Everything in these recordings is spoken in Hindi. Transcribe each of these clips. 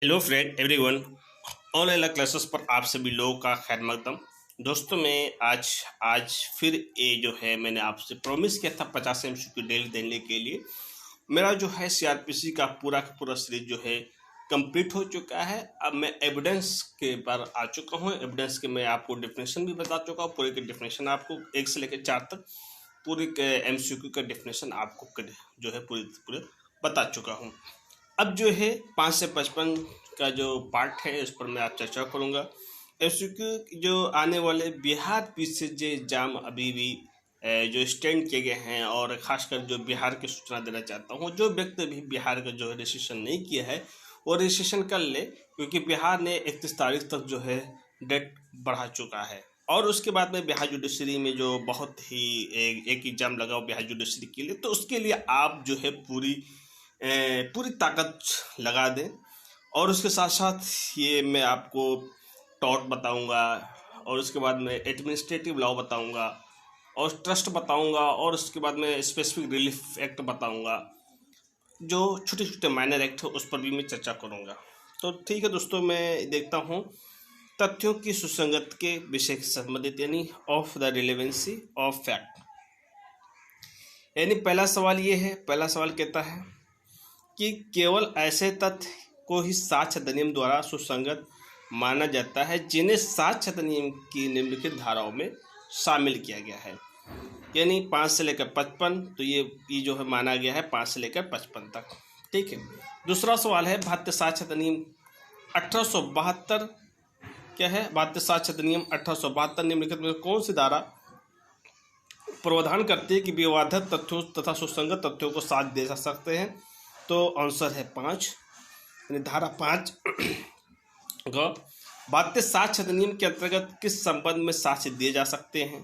Hello friend everyone. Online classes पर आप सभी लोगों का खैर मकदम। दोस्तों मैं आज आज फिर ये जो है मैंने आपसे प्रॉमिस किया था 50 MCQ डेली देने के लिए। मेरा जो है CRPC का पूरा सीरीज जो है कंप्लीट हो चुका है। अब मैं एविडेंस के पर आ चुका हूँ। एविडेंस के मैं आपको डेफिनेशन भी बता चुका हूँ। पूरे के डेफिनेशन आपको 1 से लेकर 4 तक पूरे के MCQ का डेफिनेशन आपको जो है पूरे बता चुका हूँ। अब जो है 5 से 55 का जो पार्ट है इस पर मैं आप चर्चा करूँगा। MCQ जो आने वाले बिहार PCJ एग्जाम अभी भी जो स्टैंड किए गए हैं, और खासकर जो बिहार की सूचना देना चाहता हूँ, जो व्यक्ति भी बिहार का जो है रजिस्ट्रेशन नहीं किया है वो रजिस्ट्रेशन कर ले, क्योंकि बिहार ने 31 तारीख तक जो है डेट बढ़ा चुका है। और उसके बाद में बिहार जुडिशरी में जो बहुत ही एक एग्जाम लगा बिहार जुडिशरी के लिए, तो उसके लिए आप जो है पूरी ताकत लगा दें। और उसके साथ साथ ये मैं आपको टॉट बताऊंगा, और उसके बाद में एडमिनिस्ट्रेटिव लॉ बताऊंगा, और ट्रस्ट बताऊंगा, और उसके बाद में स्पेसिफिक रिलीफ एक्ट बताऊंगा। जो छोटे छोटे माइनर एक्ट है उस पर भी मैं चर्चा करूंगा। तो ठीक है दोस्तों, मैं देखता हूँ तथ्यों की सुसंगत के विषय से संबंधित, यानी of the relevancy of fact. यानी पहला सवाल ये है, पहला सवाल कहता है कि केवल ऐसे तथ्य को ही साक्ष्य अधिनियम द्वारा सुसंगत माना जाता है जिन्हें साक्ष्य अधिनियम की निम्नलिखित धाराओं में शामिल किया गया है। यानी 5 से लेकर 55, तो ये जो है माना गया है 5 से लेकर 55 तक। ठीक है। दूसरा सवाल है भारतीय साक्ष्य अधिनियम 1872 क्या है? भारतीय साक्ष्य अधिनियम 1872 निम्नलिखित में कौन सी धारा प्रावधान करती है कि विवादित तथ्यों तथा सुसंगत तथ्यों को साथ दे जा सकते हैं? तो आंसर है 5, यानी धारा 5 भारतीय साक्ष्य अधिनियम के अंतर्गत किस संबंध में साक्ष्य दिए जा सकते हैं?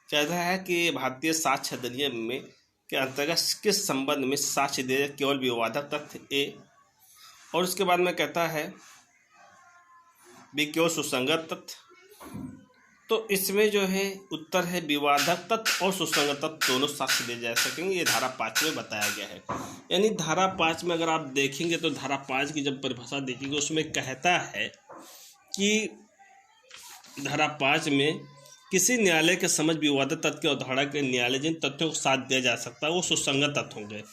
कहता है कि भारतीय साक्ष्य अधिनियम में के अंतर्गत किस संबंध में साक्ष्य दिए? केवल विवादित तथ्य ए। और उसके बाद में कहता है भी केवल सुसंगत तथ्य। तो इसमें जो है उत्तर है विवादक तथ्य और सुसंगत तथ्य दोनों साक्ष्य दिए जा सकेंगे। ये धारा 5 में बताया गया है। यानी धारा 5 में अगर आप देखेंगे तो धारा 5 की जब परिभाषा देखेंगे उसमें कहता है कि धारा 5 में किसी न्यायालय के समझ विवादित तथ्य की अवधारणा के न्यायालय जिन तथ्यों को साथ दिया जा सकता है वो सुसंगत तथ्य होंगे।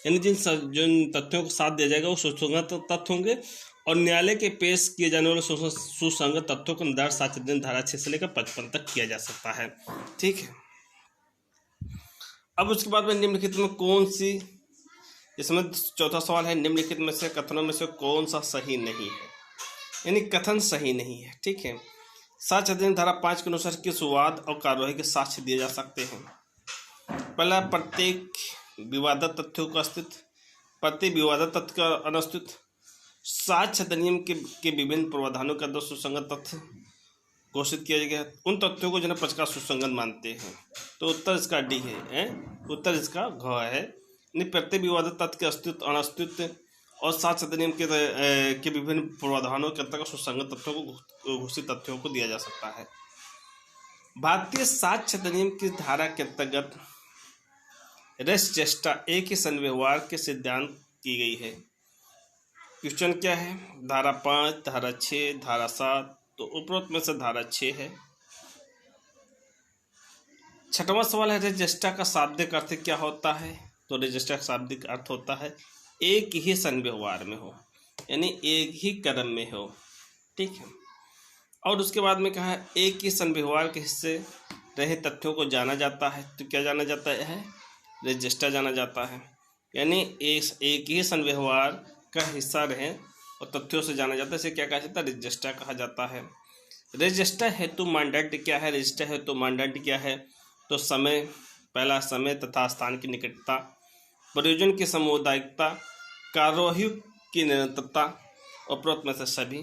यानी जिन तथ्यों को साथ दिया जाएगा वो सुसंगत तथ्य होंगे, और न्यायालय के पेश किए जाने वाले सुसंगत तथ्यों को निर्धारित साक्ष्य अधिनियम धारा 6 से लेकर 55 तक किया जा सकता है। ठीक है। अब उसके बाद में निम्नलिखित में कौन सी, इसमें चौथा सवाल है निम्नलिखित में से कथनों में से कौन सा सही नहीं है? यानी कथन सही नहीं है। ठीक है। साक्ष्य अधिनियम धारा 5 के अनुसार किस वाद और कार्यवाही के साक्ष्य दिए जा सकते हैं? पहला, प्रत्येक विवादित तथ्यों का अस्तित्व, प्रत्येक विवादित तथ्य का अनस्तित्व, साक्ष्य अधिनियम के विभिन्न प्रावधानों का दो सुसंगत तथ्य घोषित किया गया, उन तथ्यों को जिन्हें पक्षकार सुसंगत मानते हैं। तो उत्तर इसका डी है, उत्तर इसका घ है। प्रत्येक विवादित तथ्य के अस्तित्व, अनस्तित्व और साक्ष्य अधिनियम के विभिन्न प्रावधानों के अंतर्गत सुसंगत तथ्यों को घोषित तथ्यों को दिया जा सकता है। भारतीय साक्ष्य अधिनियम की धारा के अंतर्गत रेस चेष्टा एक ही संव्यवहार के सिद्धांत की गई है। क्वेश्चन क्या है? धारा 5, धारा 6, धारा 7। तो उपरोक्त में से धारा 6 है। छठवां सवाल है रजिस्ट्रा का शाब्दिक अर्थ क्या होता है? तो रजिस्ट्रा का शाब्दिक अर्थ होता है एक ही संव्यवहार में हो, यानी एक ही कदम में हो। ठीक है। और उसके बाद में कहा एक ही संव्यवहार के हिस्से रहे तथ्यों को जाना जाता है। तो क्या जाना जाता है? रजिस्ट्रा जाना जाता है। यानी एक ही संव्यवहार का हिस्सा रहे और तथ्यों से जाना जाता है, इसे क्या कहा जाता है? रजिस्ट्रा कहा जाता है। रजिस्ट्रा हेतु मानदंड क्या है? रजिस्ट्रा हेतु मानदंड क्या है? तो समय, पहला समय तथा स्थान की निकटता, प्रयोजन की सामुदायिकता, कार्यवाही की निरंतरता, उपरोक्त में से सभी।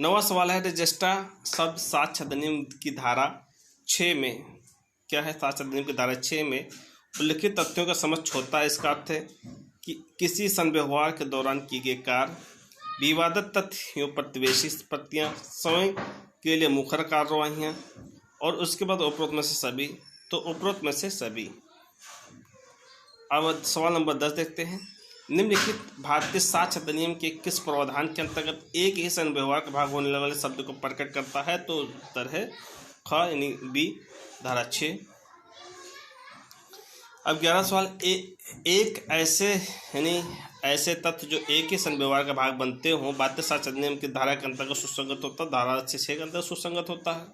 9वां सवाल है रजिस्ट्रा शब्द साक्ष्य अधिनियम की धारा 6 में क्या है? साक्ष्य अधिनियम की धारा 6 में उल्लिखित तथ्यों का समक्ष होता है। इसका अर्थ है कि किसी संव्यवहार के दौरान की गई कार्य, विवादित तथ्य एवं प्रतिवेशी प्रतियां, स्वयं के लिए मुखर कार्यवाहियां, और उसके बाद उपरोक्त में से सभी। तो उपरोक्त में से सभी। अब सवाल नंबर 10 देखते हैं। निम्नलिखित भारतीय साक्ष्य अधिनियम के किस प्रावधान के अंतर्गत एक ही सन व्यवहार का भाग होने वाले शब्द को प्रकट करता है? तो उत्तर है ख यानी बी, धारा 6। अब 11 सवाल, एक ऐसे यानी ऐसे तथ्य जो एक ही सन व्यवहार का भाग बनते हों भारतीय साक्ष्य अधिनियम की धारा के अंतर्गत सुसंगत होता है? धारा 6 के अंदर सुसंगत होता है।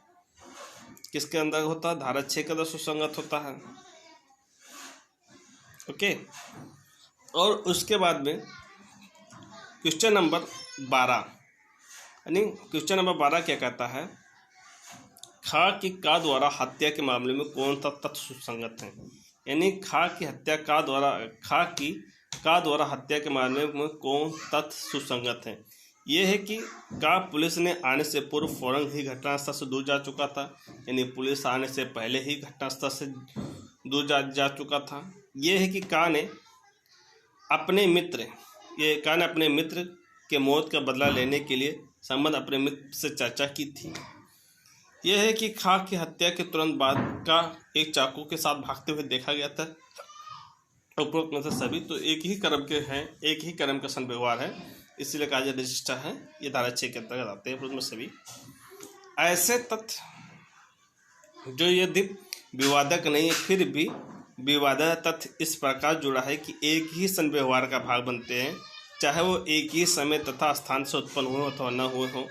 किसके अंदर होता है? धारा 6 के अंदर सुसंगत होता है। ओके, और उसके बाद में क्वेश्चन नंबर 12 यानी क्वेश्चन नंबर 12 क्या कहता है? खा की का द्वारा हत्या के मामले में कौन सा तथ्य सुसंगत है? यानी खा की का द्वारा हत्या के मामले में कौन तथ्य सुसंगत है? ये है कि का पुलिस ने आने से पूर्व फौरन ही घटनास्थल से दूर जा चुका था, यानी पुलिस आने से पहले ही घटनास्थल से दूर जा चुका था। ये है कि का ने अपने मित्र के मौत का बदला लेने के लिए संबंध अपने मित्र से चर्चा की थी। यह है कि खा की हत्या के तुरंत बाद का एक चाकू के साथ भागते हुए देखा गया था। उपरोक्त में से सभी तो एक ही कर्म के हैं, एक ही कर्म का सन व्यवहार है, इसलिए काज रजिस्टर है। ये धारा 6 के अंतर्गत आते हैं। उपरोक्त में सभी ऐसे तथ्य जो यदि विवादक नहीं है फिर भी विवादक तथ्य इस प्रकार जुड़ा है कि एक ही सन व्यवहार का भाग बनते हैं, चाहे वो एक ही समय तथा स्थान से उत्पन्न हुए अथवा न हुए हों।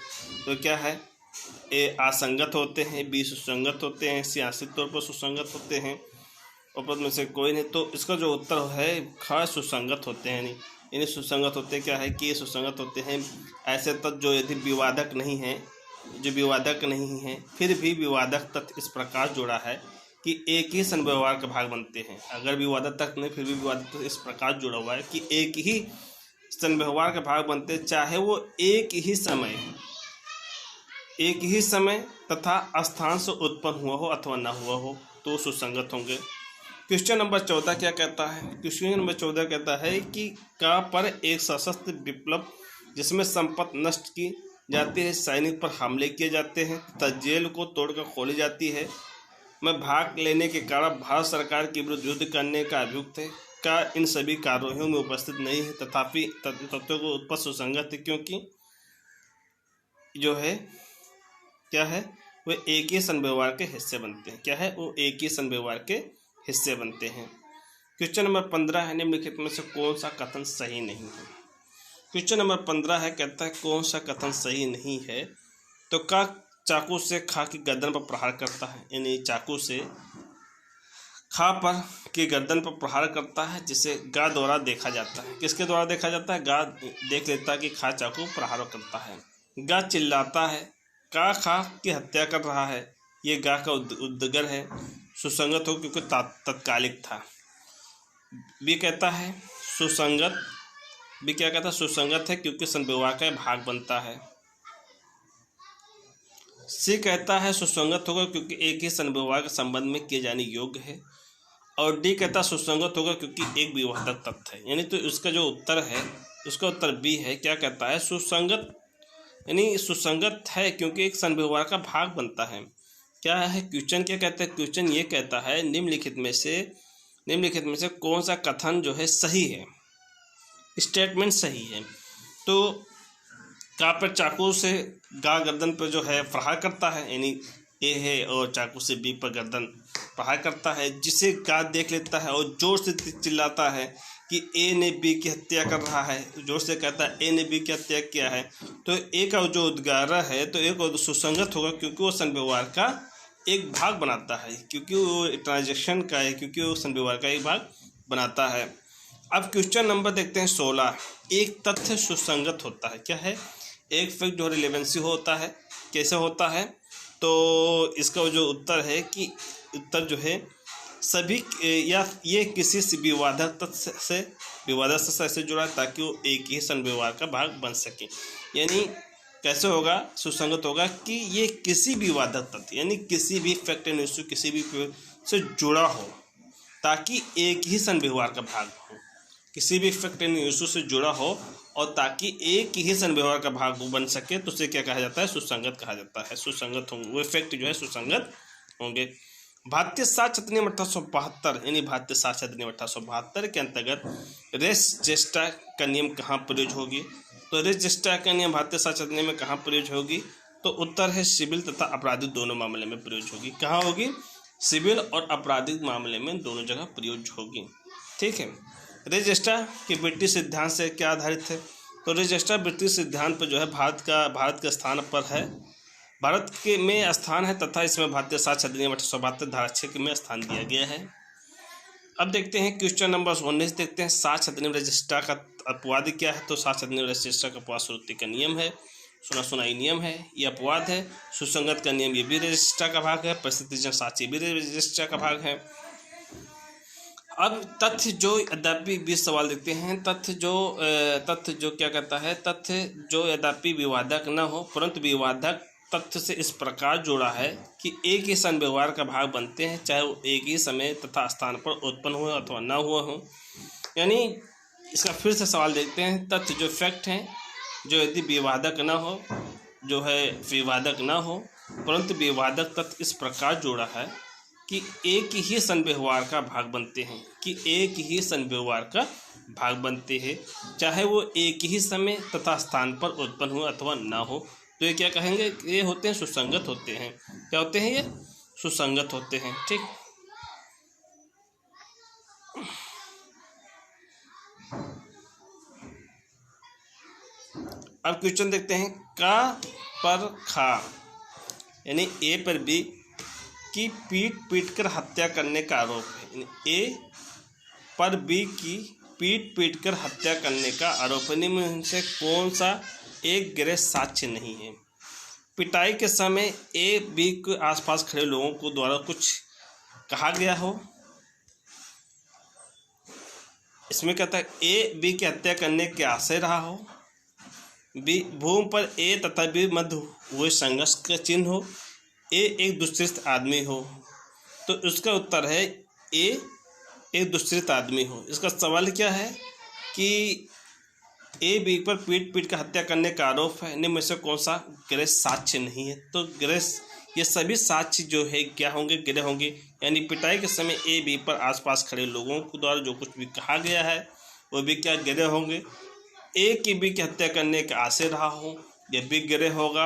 तो क्या है? ए असंगत होते हैं, बी सुसंगत होते हैं, सी आंशिक तौर पर सुसंगत होते हैं। उपरोक्त में से कोई नहीं। तो इसका जो उत्तर है ख सुसंगत होते हैं। नहीं, यानी सुसंगत होते क्या है कि ये सुसंगत होते हैं ऐसे तथ्य जो यदि विवादक नहीं है फिर भी विवादक तथ्य इस प्रकार जुड़ा है कि एक ही सन व्यवहार का भाग बनते हैं। अगर विवादक तथ्य नहीं फिर भी विवादक तथ्य इस प्रकार जुड़ा हुआ है कि एक ही सन व्यवहार का भाग बनते हैं, चाहे वो एक ही समय तथा स्थान से उत्पन्न हुआ हो अथवा न हुआ हो, तो सुसंगत होंगे। क्वेश्चन नंबर 14 क्या कहता है? क्वेश्चन नंबर 14 कहता है कि का पर एक सशस्त्र विप्लव जिसमें संपत्ति नष्ट की जाती है, सैनिक पर हमले किए जाते हैं तथा जेल को तोड़कर खोली जाती है, में भाग लेने के कारण भारत सरकार के विरुद्ध युद्ध करने का अभियुक्त है, का इन सभी कार्रवाइयों में उपस्थित नहीं है तथापि तथ्यों को उत्पत्ति सुसंगत है, क्योंकि जो है क्या है वे एक ही सन व्यवहार के हिस्से बनते हैं। क्या है? वो एक ही सन व्यवहार के हिस्से बनते हैं। क्वेश्चन नंबर 15 है निम्नलिखित में से कौन सा कथन सही नहीं है? क्वेश्चन नंबर 15 है, कहता है कौन सा कथन सही नहीं है? तो का चाकू से खा की गर्दन पर प्रहार करता है, यानी चाकू से खा पर की गर्दन पर प्रहार करता है, जिसे गा द्वारा देखा जाता है। किसके द्वारा देखा जाता है? गा देख लेता है कि खा चाकू प्रहार करता है। गा चिल्लाता है का खा की हत्या कर रहा है, ये गा का उद्गार है, सुसंगत हो क्योंकि तत्कालिक था। बी कहता है सुसंगत, बी क्या कहता है? सुसंगत है क्योंकि सन व्यवहार का भाग बनता है। सी कहता है सुसंगत होगा क्योंकि एक ही सन व्यवहार के संबंध में किए जाने योग्य है। और डी कहता है सुसंगत होगा क्योंकि एक विवादक तथ्य है। यानी तो इसका जो उत्तर है उसका उत्तर बी है। क्या कहता है? सुसंगत, यानी सुसंगत है क्योंकि एक सन व्यवहार का भाग बनता है। क्या है क्वेश्चन? क्या कहता है क्वेश्चन? ये कहता है निम्नलिखित में से कौन सा कथन जो है सही है, स्टेटमेंट सही है? तो का पर चाकू से गा गर्दन पर जो है प्रहार करता है, यानी ए है, और चाकू से बी पर गर्दन प्रहार करता है, जिसे गा देख लेता है और जोर से चिल्लाता है कि ए ने बी की हत्या कर रहा है, जोर से कहता है ए ने बी की हत्या किया है। तो ए का जो उद्गार है तो एक सुसंगत होगा क्योंकि वो सन व्यवहार का एक भाग बनाता है, क्योंकि वो ट्रांजैक्शन का है, क्योंकि वो सन व्यवहार का एक भाग बनाता है। अब क्वेश्चन नंबर देखते हैं 16। एक तथ्य सुसंगत होता है। क्या है? एक फैक्ट जो रिलेवेंसी होता है। कैसे होता है? तो इसका जो उत्तर है कि उत्तर जो है सभी या ये किसी से विवादक तथ्य से ऐसे जुड़ा ताकि वो एक ही सन व्यवहार का भाग बन सके। यानी कैसे होगा? सुसंगत होगा कि ये किसी विवादक तथ्य यानी किसी भी फैक्ट एंड इशू किसी भी से जुड़ा हो ताकि एक ही सन व्यवहार का भाग हो, किसी भी फैक्ट एंड इशू से जुड़ा हो और ताकि एक ही सन व्यवहार का भाग बन सके, तो उसे क्या कहा जाता है? सुसंगत कहा जाता है। सुसंगत होंगे, वो फैक्ट जो है सुसंगत होंगे। भारतीय साक्ष्य अधिनियम 1872 यानी भारतीय साक्ष्य अधिनियम 1872 के अंतर्गत रेस जेस्टा का नियम कहाँ प्रयोग होगी? तो रेस जेस्टा का नियम भारतीय साक्ष्य अधिनियम में कहाँ प्रयोग होगी? तो उत्तर है सिविल तथा आपराधिक दोनों मामले में प्रयोग होगी। कहाँ होगी? सिविल और आपराधिक मामले में दोनों जगह प्रयोग होगी। ठीक है। रेस जेस्टा के ब्रिटिश सिद्धांत से क्या आधारित है? तो रेस जेस्टा ब्रिटिश सिद्धांत पर जो है भारत के स्थान पर है, भारत के में स्थान है तथा इसमें भारतीय साक्ष्य अधिनियम 1872 धारा 6 में स्थान दिया गया है। अब देखते हैं क्वेश्चन नंबर 19 देखते हैं। साक्ष्य अधिनियम रजिस्ट्रार का अपवाद क्या है? तो साक्ष्य अधिनियम रजिस्ट्रार का अपवाद श्रुति का नियम है, सुना सुनाई नियम है, ये अपवाद है। सुसंगत का नियम ये भी रजिस्ट्रार का भाग है। परिस्थितिजन्य साक्ष्य भी रजिस्ट्रार का भाग है। अब तथ्य जो यद्यपि 20 सवाल देखते हैं। तथ्य जो क्या कहता है? तथ्य जो यद्यपि विवादक न हो परंतु विवादक तथ्य से इस प्रकार जोड़ा है कि एक ही सन व्यवहार का भाग बनते हैं, चाहे वो एक ही समय तथा स्थान पर उत्पन्न हुए अथवा न हुए हों। यानी इसका फिर से सवाल देखते हैं। तथ्य जो फैक्ट हैं जो यदि विवादक न हो, जो है विवादक न हो परंतु विवादक तथ्य इस प्रकार जोड़ा है कि एक ही सन व्यवहार का भाग बनते हैं, कि एक ही सन व्यवहार का भाग बनते हैं, चाहे वो एक ही समय तथा स्थान पर उत्पन्न हुए अथवा न हो। तो ये क्या कहेंगे? ये होते हैं सुसंगत होते हैं। क्या होते हैं? ये सुसंगत होते हैं। ठीक। अब क्वेश्चन देखते हैं। का पर खा यानी ए पर बी की पीट कर हत्या करने का आरोप है। ए पर बी की पीट कर हत्या करने का आरोप है। निम्न से कौन सा एक गैर साक्ष्य नहीं है? पिटाई के समय ए बी के आसपास खड़े लोगों को द्वारा कुछ कहा गया हो। इसमें कहता है ए बी की हत्या करने के आशय रहा हो। बी भूमि पर ए तथा बी मध्य हुए संघर्ष का चिन्ह हो। ए एक दुष्कृत आदमी हो। तो इसका उत्तर है ए एक दुष्कृत आदमी हो। इसका सवाल क्या है कि ए बी पर पीट कर हत्या करने का आरोप है। निम्न में से कौन सा गैर साक्ष्य नहीं है? तो ये सभी साक्ष्य जो है क्या होंगे? गैर होंगे। यानी पिटाई के समय ए बी पर आसपास खड़े लोगों को द्वारा जो कुछ भी कहा गया है वो भी क्या गैर होंगे। ए की बी की हत्या करने का आशय रहा हो, यह भी गैर होगा।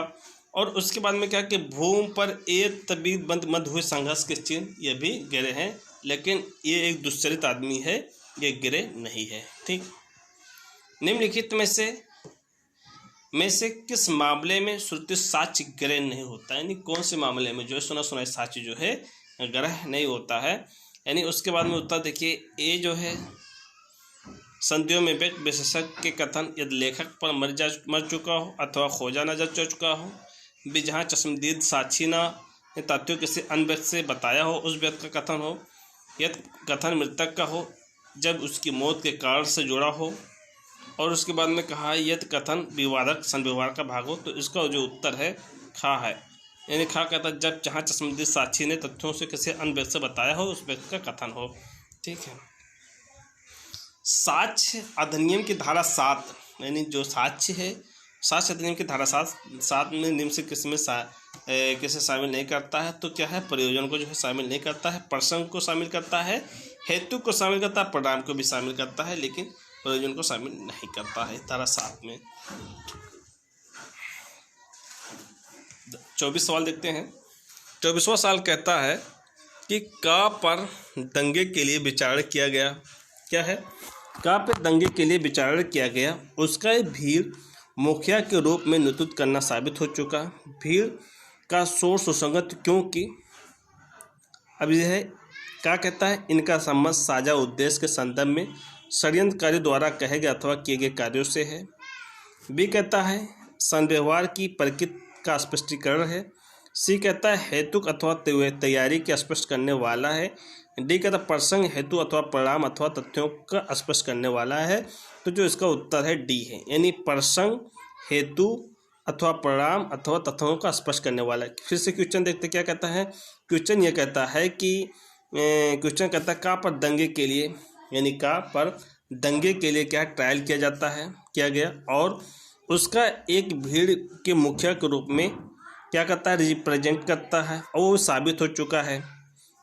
और उसके बाद में क्या कि भूमि पर ए तभी मध्य हुए संघर्ष के चिन्ह, यह भी गैर हैं। लेकिन ये एक दुष्चरित आदमी है, ये गैर नहीं है। ठीक। निम्नलिखित में से किस मामले में श्रुति साक्ष्य ग्रह नहीं होता? यानी कौन से मामले में जो है सुना सुनाई साक्ष्य जो है ग्रह नहीं होता है? यानी उसके बाद में उत्तर देखिए। ए जो है संधियों में व्यक्त विशेषज्ञ के कथन यदि लेखक पर मर चुका हो अथवा खोजा न जा चुका हो। बी जहाँ चश्मदीद साक्षी न तथ्यों किसी अन्य व्यक्ति से बताया हो उस व्यक्ति का कथन हो। यदि कथन मृतक का हो जब उसकी मौत के कारण से जुड़ा हो। और उसके बाद में कहा यदि कथन विवादक संव्यवहार का भाग हो। तो इसका जो उत्तर है खा है। यानी खा कहता है जब जहाँ चश्मदीद साक्षी ने तथ्यों से किसी अन्य व्यक्ति से बताया हो उस व्यक्ति का कथन हो। ठीक है। साक्ष्य अधिनियम की धारा 7 यानी जो साक्ष्य है साक्ष्य अधिनियम की धारा 7 में निम्न से किसे शामिल नहीं करता है? तो क्या है? प्रयोजन को जो है शामिल नहीं करता है, प्रसंग को शामिल करता है, हेतु को शामिल करता है, परिणाम को भी शामिल करता है, लेकिन प्रयोजन को शामिल नहीं करता है धारा 7 में। 24 सवाल देखते हैं। 24वां सवाल कहता है कि का पर दंगे के लिए विचारण किया गया। क्या है? का पे दंगे के लिए विचारण किया गया, उसका भीड़ मुखिया के रूप में नियुक्त करना साबित हो चुका। भीड़ का शोर सुसंगत क्योंकि अब यह है क्या कहता है? इनका संबंध साझा उद्देश्य के संदर्भ में षड्यंत्रकारी द्वारा कहे गए अथवा किए गए कार्यों से है। बी कहता है संव्यवहार की प्रकृति का स्पष्टीकरण है। सी कहता है हेतुक अथवा तैयारी के स्पष्ट करने वाला है। डी कहता है प्रसंग हेतु अथवा परिणाम अथवा तथ्यों का स्पष्ट करने वाला है। तो जो इसका उत्तर है डी है। यानी प्रसंग हेतु अथवा परिणाम अथवा तथ्यों का स्पष्ट करने वाला है। फिर से क्वेश्चन देखते क्या कहता है। क्वेश्चन ये कहता है कि क्वेश्चन कहता है का पर दंगे के लिए यानी का पर दंगे के लिए क्या ट्रायल किया जाता है किया गया और उसका एक भीड़ के मुखिया के रूप में क्या करता है? रिप्रेजेंट करता है और वो साबित हो चुका है।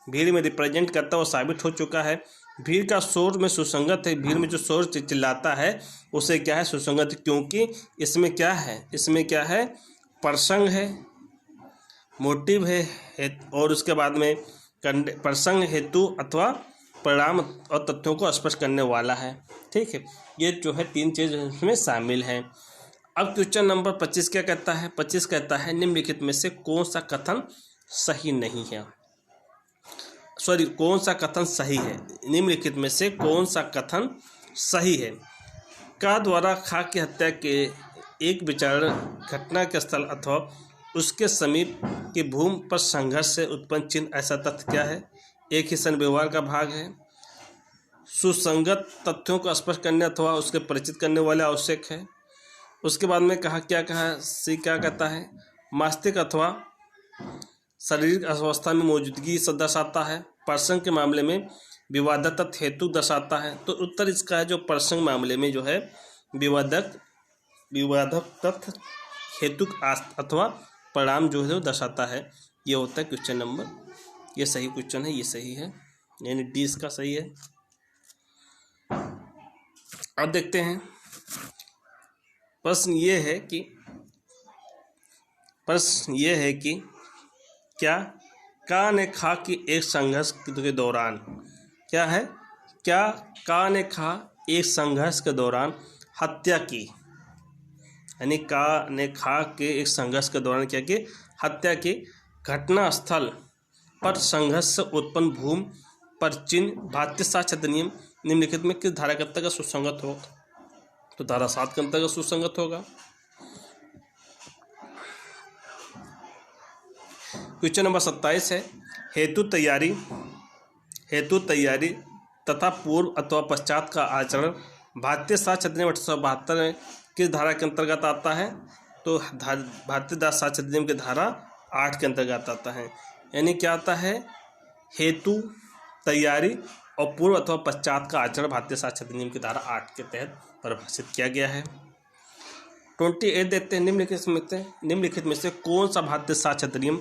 भीड़ में रिप्रेजेंट करता है वो साबित हो चुका है। भीड़ का शोर में सुसंगत है, भीड़ में जो शोर चिल्लाता है उसे क्या है, सुसंगत, क्योंकि इसमें क्या है, प्रसंग है, मोटिव है और उसके बाद में प्रसंग, हेतु अथवा परिणाम और तथ्यों को स्पष्ट करने वाला है। ठीक है, ये जो है 3 चीज़ इसमें शामिल हैं। अब क्वेश्चन नंबर 25 क्या कहता है? 25 कहता है निम्नलिखित में से कौन सा कथन सही नहीं है, कौन सा कथन सही है? निम्नलिखित में से कौन सा कथन सही है? का द्वारा खा की हत्या के एक विचारण घटना के स्थल अथवा उसके समीप की भूमि पर संघर्ष से उत्पन्न चिन्ह, ऐसा तथ्य क्या है? एक ही सन व्यवहार का भाग है, सुसंगत तथ्यों को स्पष्ट करने अथवा उसके परिचित करने वाले आवश्यक है। उसके बाद में क्या कहा सी क्या कहता है? मस्तिष्क अथवा शारीरिक अवस्था में मौजूदगी दर्शाता है। प्रसंग के मामले में विवादक तथ्य हेतु दर्शाता है। तो उत्तर इसका है जो प्रसंग मामले में जो है विवादक तथ्य हेतु अथवा परिणाम जो है वो दर्शाता है। ये होता है क्वेश्चन नंबर, ये सही क्वेश्चन है, ये सही है, यानी डी इसका सही है। अब देखते हैं प्रश्न ये है कि क्या का ने खा की एक संघर्ष के दौरान क्या है, क्या का ने खा एक संघर्ष के दौरान हत्या की, यानी का ने खा के एक संघर्ष के दौरान क्या की, हत्या की। घटना स्थल पर संघर्ष से उत्पन्न भूमि पर चिन्ह भारतीय साक्ष्य अधिनियम निम्नलिखित में किस धारा के अंतर्गत सुसंगत हो? तो धारा 7 के अंतर्गत सुसंगत होगा। क्वेश्चन नंबर 27 है हेतु तैयारी तथा पूर्व अथवा पश्चात का आचरण भारतीय साक्ष्य अधिनियम 1872 में किस धारा के अंतर्गत आता है? तो भारतीय साक्ष्य अधिनियम की धारा 8 के अंतर्गत आता है। यानी क्या आता है, हेतु तैयारी और पूर्व अथवा पश्चात का आचरण भारतीय साक्ष्य अधिनियम की धारा 8 के तहत परिभाषित किया गया है। 28 देखते हैं निम्नलिखित में से कौन सा भारतीय साक्ष्य अधिनियम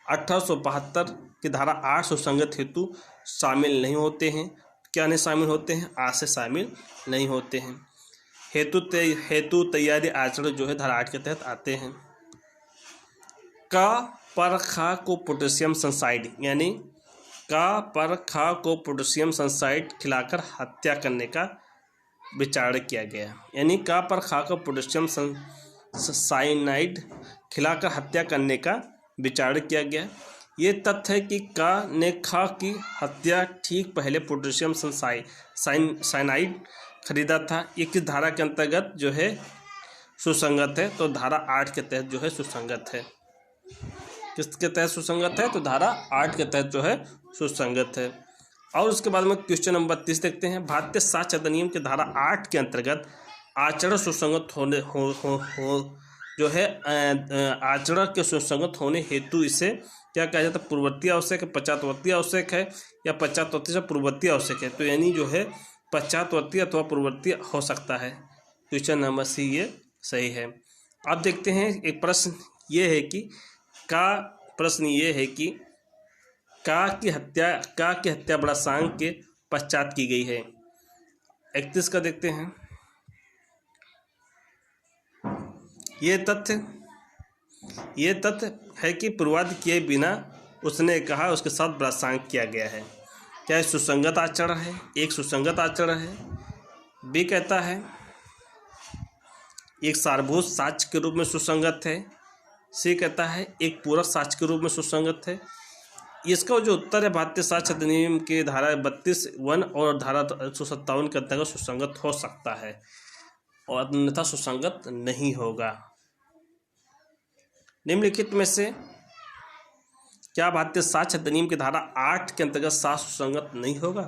1872 की धारा 8 सुसंगत हेतु शामिल नहीं होते हैं? क्या नहीं शामिल होते हैं? आ से शामिल नहीं होते हैं। हेतु तैयारी आचरण जो है धारा 8 के तहत आते हैं। का पर खा को पोटेशियम सल्फाइड, यानी का पर खा को पोटेशियम सल्फाइड खिलाकर हत्या करने का विचार किया गया। यानी का पर खा को पोटेशियम साइनाइड खिलाकर हत्या करने का विचार किया गया। ये तथ्य है कि का ने खा की हत्या ठीक पहले पोटेशियम साइनाइड खरीदा था। ये किस धारा के अंतर्गत जो है सुसंगत है? तो धारा 8 के तहत जो है सुसंगत है। किसके तहत सुसंगत है? तो धारा 8 के तहत जो है सुसंगत है। और उसके बाद में क्वेश्चन नंबर 30 देखते हैं भारतीय साक्ष्य अधिनियम के धारा 8 के अंतर्गत आचरण सुसंगत होने जो है आचरण के सुसंगत होने हेतु इसे क्या कहा जाता है? पूर्ववर्ती आवश्यक है, पश्चातवर्ती आवश्यक है या पश्चातवर्ती से पूर्ववर्ती आवश्यक है। तो यानी जो है पश्चातवर्ती अथवा पूर्ववर्ती हो सकता है। क्वेश्चन नंबर सी ये सही है। अब देखते हैं एक प्रश्न ये है कि का की हत्या बड़ासांग के पश्चात की गई है। 31 का देखते हैं। ये तथ्य है कि पूर्वादि किए बिना उसने कहा उसके साथ बड़ासांग किया गया है। क्या ये सुसंगत आचरण है? एक सुसंगत आचरण है। बी कहता है एक सारभूत साक्ष्य के रूप में सुसंगत है। सी कहता है एक पूरक साक्ष्य के रूप में सुसंगत है। इसका जो उत्तर है भारतीय साक्ष्य अधिनियम के धारा 32(1) और धारा 157 के अंतर्गत सुसंगत हो सकता है और अन्यथा सुसंगत नहीं होगा। निम्नलिखित में से क्या भारतीय साक्ष्य अधिनियम की धारा 8 के अंतर्गत साक्ष्य सुसंगत नहीं होगा?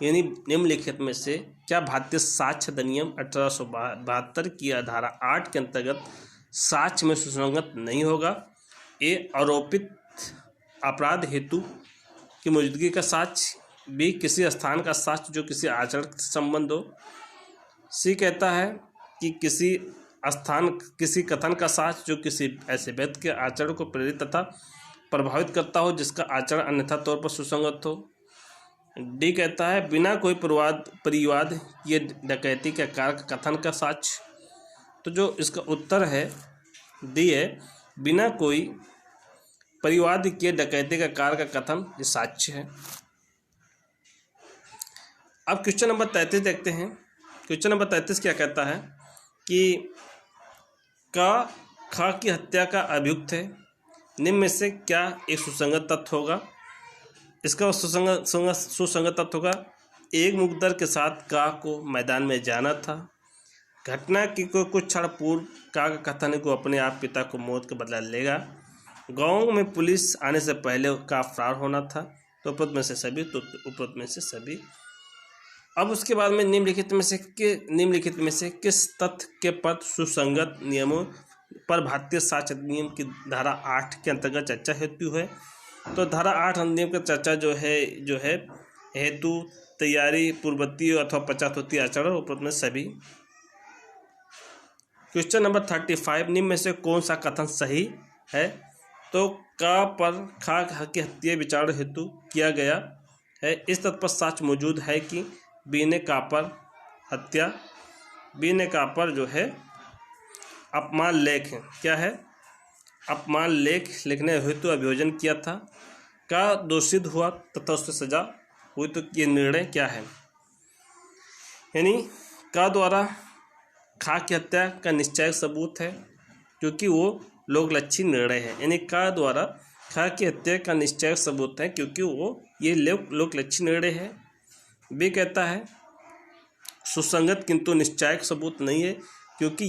यानी निम्नलिखित में से क्या भारतीय साक्ष्य अधिनियम 1872 की धारा 8 के अंतर्गत साक्ष्य में सुसंगत नहीं होगा? ए आरोपित अपराध हेतु की मौजूदगी का साक्ष्य। बी किसी स्थान का साक्ष्य जो किसी आचरण से संबंध हो। सी कहता है कि किसी कथन का साक्ष्य जो किसी ऐसे व्यक्ति के आचरण को प्रेरित तथा प्रभावित करता हो जिसका आचरण अन्यथा तौर पर सुसंगत हो। डी कहता है बिना कोई परिवाद ये डकैती के कार्य कथन का साक्ष्य। तो जो इसका उत्तर है डी है, बिना कोई परिवाद किए डकैती का कार्य का कथन ये साक्ष्य है। अब क्वेश्चन नंबर 33 देखते हैं। क्वेश्चन नंबर 33 क्या कहता है कि खा की हत्या का अभियुक्त है, निम्न में से क्या एक सुसंगत तथ्य होगा। इसका सुसंगत तथ्य होगा, एक मुकद्दर के साथ का को मैदान में जाना था। घटना की कुछ क्षण पूर्व का कथन को अपने आप पिता को मौत का बदला लेगा। गांव में पुलिस आने से पहले का फरार होना था। तो उपरोक्त में से सभी। अब उसके बाद में निम्नलिखित में से किस तथ्य के पर सुसंगत नियमों पर भारतीय साक्ष्य अधिनियम की धारा 8 के अंतर्गत चर्चा हेतु है। तो धारा 8 अधिनियम की चर्चा जो है हेतु तैयारी पूर्ववर्ती अथवा पश्चातवर्ती आचरण उपरोक्त में सभी। क्वेश्चन नंबर 35, निम्न में से कौन सा कथन सही है। तो का पर खा की हत्या विचार हेतु किया गया है, इस तथ्य पर साक्ष्य मौजूद है कि बी ने का पर जो है अपमान लेख क्या है, अपमान लेख लिखने हेतु अभियोजन किया था। का दोषित हुआ तथा उससे सजा हुई। तो ये निर्णय क्या है, यानी का द्वारा खा की हत्या का निश्चय सबूत है क्योंकि वो लोकलक्षी निर्णय है। यानी का द्वारा खा की हत्या का निश्चय सबूत है क्योंकि वो ये लोकलक्षी निर्णय है। बी कहता है सुसंगत किंतु निश्चायक सबूत नहीं है क्योंकि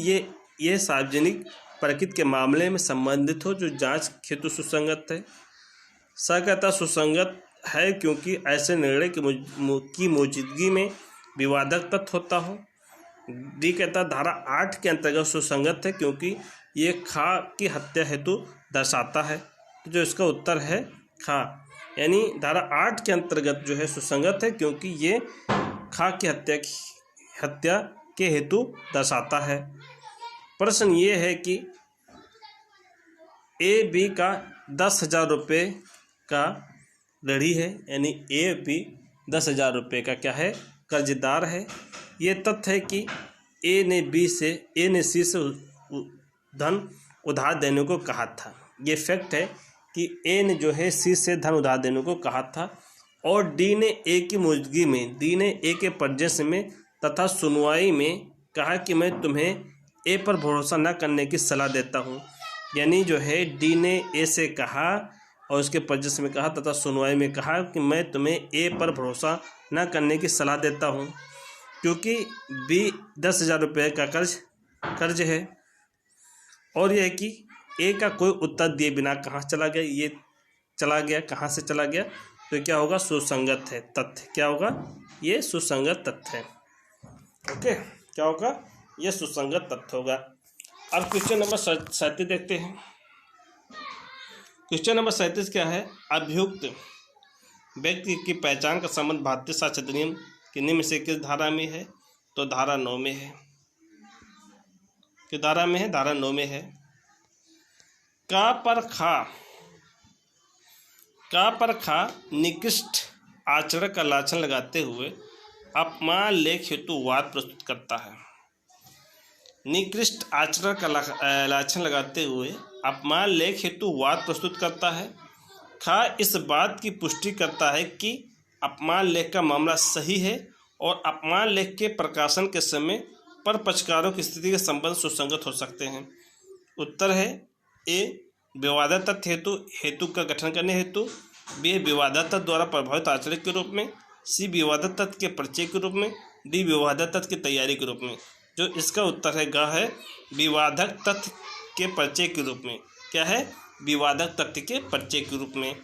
ये सार्वजनिक प्रकृति के मामले में संबंधित हो जो जांच हेतु सुसंगत है। सा कहता सुसंगत है क्योंकि ऐसे निर्णय की मौजूदगी में विवादक तथ्य होता हो। डी कहता धारा 8 के अंतर्गत सुसंगत है क्योंकि ये खा की हत्या हेतु दर्शाता है। तो जो इसका उत्तर है खा, यानी धारा 8 के अंतर्गत जो है सुसंगत है क्योंकि ये खा की हत्या के हेतु दर्शाता है। प्रश्न ये है कि ए बी का 10,000 रुपये का ऋणी है, यानी ए बी 10,000 रुपये का क्या है, कर्जदार है। ये तथ्य है कि ए ने सी से धन उधार देने को कहा था। ये फैक्ट है कि ए ने जो है सी से धन उधार देने को कहा था और डी ने ए की मौजूदगी में, डी ने ए के पर्जेस में तथा सुनवाई में कहा कि मैं तुम्हें ए पर भरोसा न करने की सलाह देता हूँ। यानी जो है डी ने ए से कहा और उसके पर्जेस में कहा तथा सुनवाई में कहा कि मैं तुम्हें ए पर भरोसा न करने की सलाह देता हूँ क्योंकि बी 10,000 रुपये का कर्ज है और यह है कि ए का कोई उत्तर दिए बिना कहाँ चला गया, ये चला गया, कहाँ से चला गया। तो क्या होगा, सुसंगत है तथ्य। क्या होगा, ये सुसंगत तथ्य है। ओके, क्या होगा, ये सुसंगत तथ्य होगा। अब क्वेश्चन नंबर 37 देखते हैं। क्वेश्चन नंबर 37 क्या है, अभियुक्त व्यक्ति की पहचान का संबंध भारतीय साक्ष्य अधिनियम के निम्न से किस धारा में है। तो धारा 9 में है। किस धारा में है, धारा 9 में है। का पर खा निकृष्ट आचरण का लाछन लगाते हुए अपमान लेख हेतु वाद प्रस्तुत करता है। निकृष्ट आचरण का लाछन लगाते हुए अपमान लेख हेतु वाद प्रस्तुत करता है। खा इस बात की पुष्टि करता है कि अपमान लेख का मामला सही है और अपमान लेख के प्रकाशन के समय पर पक्षकारों की स्थिति के संबंध सुसंगत हो सकते हैं। उत्तर है ए विवादास्पद तथ्य हेतु का गठन करने हेतु, बी विवादास्पद द्वारा प्रभावित आचरण के रूप में, सी विवादास्पद तथ्य के परिचय के रूप में, डी विवादास्पद तथ्य की तैयारी के रूप में। जो इसका उत्तर है ग है विवादक तथ्य के परिचय के रूप में। क्या है, विवादक तथ्य के परिचय के रूप में।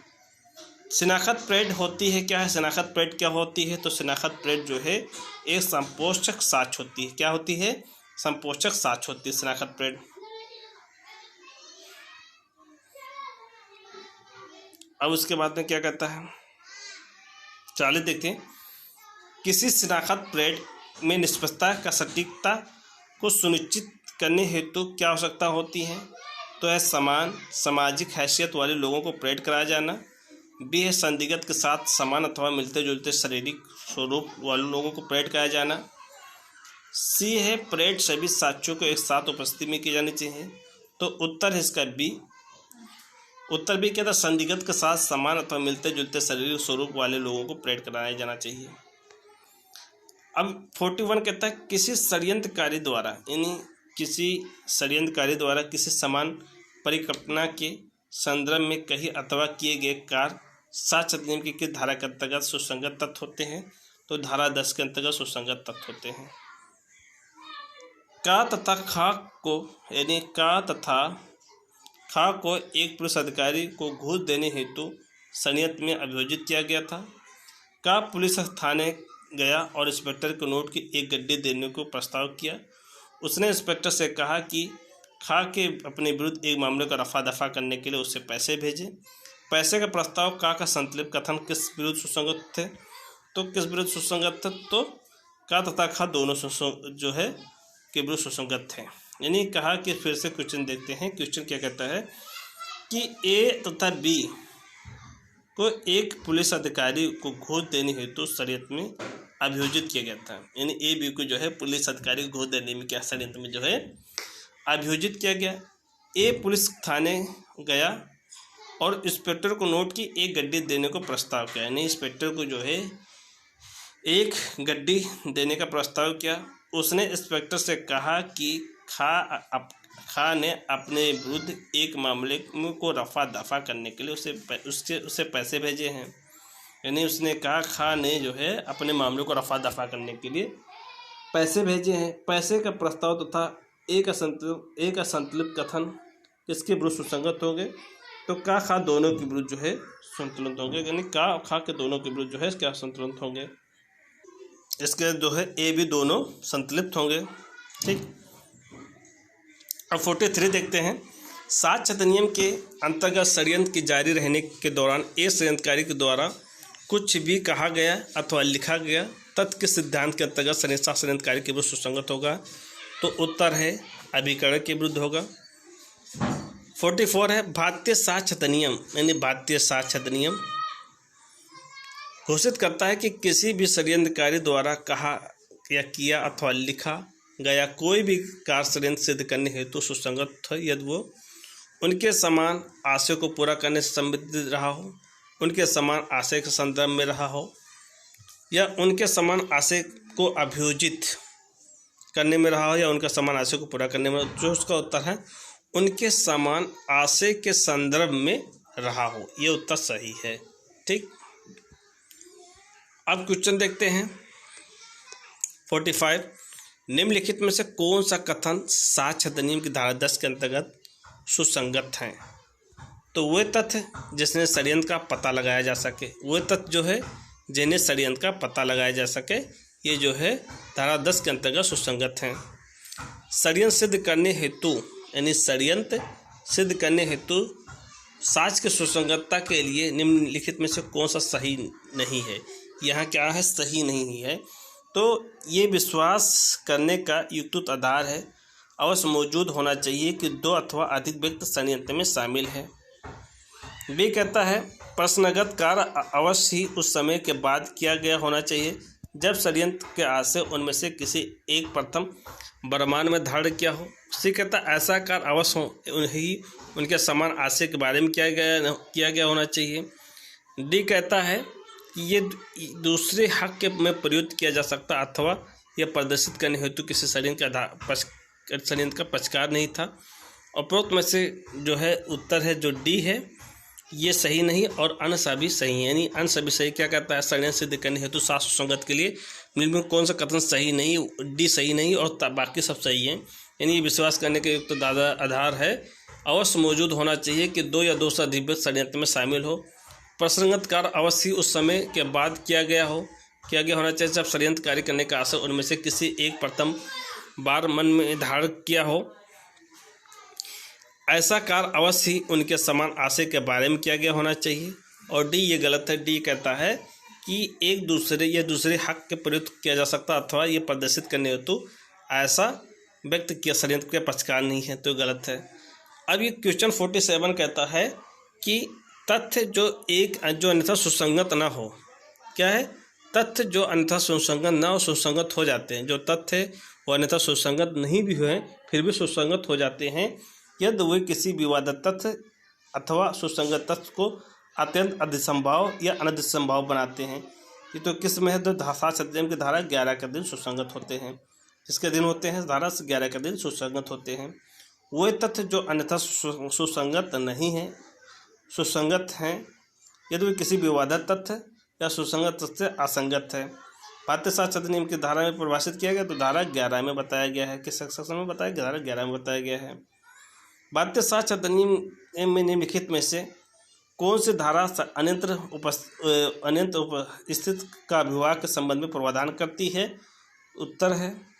शिनाख्त परेड होती है, क्या है शिनाख्त परेड क्या होती है। तो शिनाख्त परेड जो है एक संपोषक साक्ष्य होती है। क्या होती है, संपोषक साक्ष्य होती है शिनाख्त परेड। अब उसके बाद में क्या कहता है, 40 देखते हैं। किसी शिनाख्त परेड में निष्पक्षता का सटीकता को सुनिश्चित करने हेतु क्या आवश्यकता होती है। तो है समान सामाजिक हैसियत वाले लोगों को परेड कराया जाना। बी है संदिग्ध के साथ समान अथवा मिलते जुलते शारीरिक स्वरूप वाले लोगों को परेड कराया जाना। सी है परेड सभी साथियों को एक साथ उपस्थिति में की जानी चाहिए। तो उत्तर है इसका बी। उत्तर बी कहता है संदिग्ध के साथ समान अथवा मिलते जुलते शारीरिक स्वरूप वाले लोगों को परेड कराया जाना चाहिए। अब 41 कहता है किसी षड्यंत्रकारी द्वारा यानी किसी षड्यंत्रकारी द्वारा किसी समान परिकल्पना के संदर्भ में कही अथवा किए गए कार्य साक्ष्य अधिनियम की किस धारा के अंतर्गत सुसंगत तथ्य होते हैं? तो धारा 10 के अंतर्गत सुसंगत तथ्य होते हैं। का तथा खा को यानी का तथा खा को एक पुलिस अधिकारी को घूस देने हेतु संयंत्र में अभियोजित किया गया था। का पुलिस थाने गया और इंस्पेक्टर को नोट की एक गड्डी देने को प्रस्ताव किया। उसने इंस्पेक्टर से कहा कि खा के अपने विरुद्ध एक मामले का रफा दफा करने के लिए उससे पैसे भेजे। पैसे का प्रस्ताव का संतलित कथन किस विरुद्ध सुसंगत थे? तो किस विरुद्ध सुसंगत थे? तो का तथा खा दोनों जो है के विरुद्ध सुसंगत थे। यानी कहा कि फिर से क्वेश्चन देखते हैं। क्वेश्चन क्या कहता है कि ए तथा बी को एक पुलिस अधिकारी को घूस देने हेतु षड्यंत्र में अभियोजित किया गया था। यानी ए बी को जो है पुलिस अधिकारी को घूस देने में क्या षड्यंत्र में जो है अभियोजित किया गया। ए पुलिस थाने गया और इंस्पेक्टर को नोट की एक गड्डी देने को प्रस्ताव किया। यानी इंस्पेक्टर को जो है एक गड्डी देने का प्रस्ताव किया। उसने इंस्पेक्टर से कहा कि खा ने अपने विरुद्ध एक मामले को रफा दफा करने के लिए उससे पैसे भेजे हैं। यानी उसने कहा खा ने जो है अपने मामले को रफा दफा करने के लिए पैसे भेजे हैं। पैसे का प्रस्ताव तथा एक असंतुलित कथन किसके विरुद्ध सुसंगत होंगे? तो का खा दोनों के विरुद्ध जो है संतुलित होंगे। यानी का खा के दोनों के विरुद्ध जो है क्या संतुलित होंगे? इसके जो है ए भी दोनों संतुलित होंगे। ठीक। अब 43 देखते हैं। साक्ष्य अधिनियम के अंतर्गत षड्यंत्र की जारी रहने के दौरान एक षड्यंत्रकारी के द्वारा कुछ भी कहा गया अथवा लिखा गया तथ्य के सिद्धांत के अंतर्गत षड्यंत्रकारी के विरुद्ध सुसंगत होगा। तो उत्तर है अभिकरण के विरुद्ध होगा। 44 है भारतीय साक्ष्य अधिनियम यानी भारतीय साक्ष्य अधिनियम घोषित करता है कि किसी भी षड्यंत्रकारी द्वारा कहा या किया अथवा लिखा गया कोई भी कार्य षड्यंत्र सिद्ध करने हेतु सुसंगत है यदि वो उनके समान आशय को पूरा करने से संबंधित रहा हो, उनके समान आशय के संदर्भ में रहा हो, या उनके समान आशय को अभियोजित करने में रहा हो, या उनका समान आशय को पूरा करने में। जो उसका उत्तर है उनके समान आशय के संदर्भ में रहा हो, ये उत्तर सही है। ठीक। अब क्वेश्चन देखते हैं 45। निम्नलिखित में से कौन सा कथन साक्ष्य अधिनियम की धारा 10 के अंतर्गत सुसंगत हैं? तो वे तथ्य जिसने षड्यंत्र का पता लगाया जा सके, वे तथ्य जो है जिन्हें षड्यंत्र का पता लगाया जा सके, ये जो है धारा 10 के अंतर्गत सुसंगत हैं। षड्यंत्र सिद्ध करने हेतु यानी षड्यंत्र सिद्ध करने हेतु साक्ष्य की सुसंगतता के लिए निम्नलिखित में से कौन सा सही नहीं है? यहाँ क्या है? सही नहीं है। तो ये विश्वास करने का युक्त आधार है अवश्य मौजूद होना चाहिए कि दो अथवा अधिक व्यक्ति षड्यंत्र में शामिल है। बी कहता है प्रश्नगत कार्य अवश्य ही उस समय के बाद किया गया होना चाहिए जब षड्यंत्र के आशय उनमें से किसी एक प्रथम वर्तमान में धारण किया हो। सी कहता है ऐसा कार्य अवश्य हो ही उनके समान आशय के बारे में किया गया होना चाहिए। डी कहता है कि ये दूसरे हक के में प्रयुक्त किया जा सकता अथवा यह प्रदर्शित करने हेतु किसी षड्यंत्र का पक्षकार नहीं था। उपरोक्त में से जो है उत्तर है जो डी है ये सही नहीं और अन्य सभी सही है। यानी अन्य सभी सही क्या कहता है? षड्यंत्र सिद्ध करने हेतु साक्ष्य सुसंगत के लिए निम्न में कौन सा कथन सही नहीं? डी सही नहीं और बाकी सब सही है। यानी ये विश्वास करने के युक्त आधार है अवश्य मौजूद होना चाहिए कि दो या दो से अधिक व्यक्ति षड्यंत्र में शामिल हो। प्रसंगत कार्य अवश्य उस समय के बाद किया गया होना चाहिए जब षड्यंत्र कार्य करने का आशय उनमें से किसी एक प्रथम बार मन में धारण किया हो। ऐसा कार्य अवश्य ही उनके समान आशय के बारे में किया गया होना चाहिए। और डी ये गलत है। डी कहता है कि एक दूसरे या दूसरे हक के प्रयुक्त किया जा सकता अथवा ये प्रदर्शित करने हेतु ऐसा व्यक्ति किया षड्यंत्र के पक्षकार नहीं है, तो गलत है। अब ये क्वेश्चन 47 कहता है कि तथ्य जो अन्यथा सुसंगत ना हो, क्या है? तथ्य जो अन्यथा सुसंगत ना हो, सुसंगत हो जाते हैं। जो तथ्य वो अन्यथा सुसंगत नहीं भी हुए फिर भी सुसंगत हो जाते हैं यदि वे किसी विवादित तथ्य अथवा सुसंगत तथ्य को अत्यंत अधिसंभाव या अनधिसंभाव बनाते हैं। ये तो किस में है? तो 7 अधिनियम की धारा 11 के दिन सुसंगत होते हैं। किसके दिन होते हैं? धारा 11 के दिन सुसंगत होते हैं। वे तथ्य जो अन्यथा सुसंगत नहीं हैं, सुसंगत हैं यदि वे किसी विवादित तथ्य या सुसंगत तथ्य से असंगत है। भारतीय साक्ष्य अधिनियम की धारा में परिभाषित किया गया, तो धारा 11 में बताया गया है। किस सेक्शन में बताया गया? धारा 11 में बताया गया है। भारतीय साक्ष्य अधिनियम में निम्नलिखित में से कौन सी धारा अन्यत्र उपस्थित का विवाह के संबंध में प्रावधान करती है? उत्तर है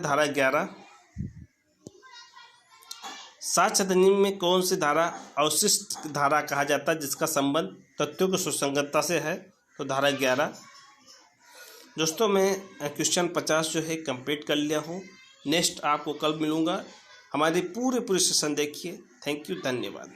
धारा 11। साक्ष्य अधिनियम में कौन सी धारा अवशिष्ट धारा कहा जाता है जिसका संबंध तथ्यों की सुसंगतता से है? तो धारा 11। दोस्तों मैं क्वेश्चन 50 जो है कंप्लीट कर लिया हूँ। नेक्स्ट आपको कल मिलूँगा। हमारी पूरे सेशन देखिए। थैंक यू, धन्यवाद।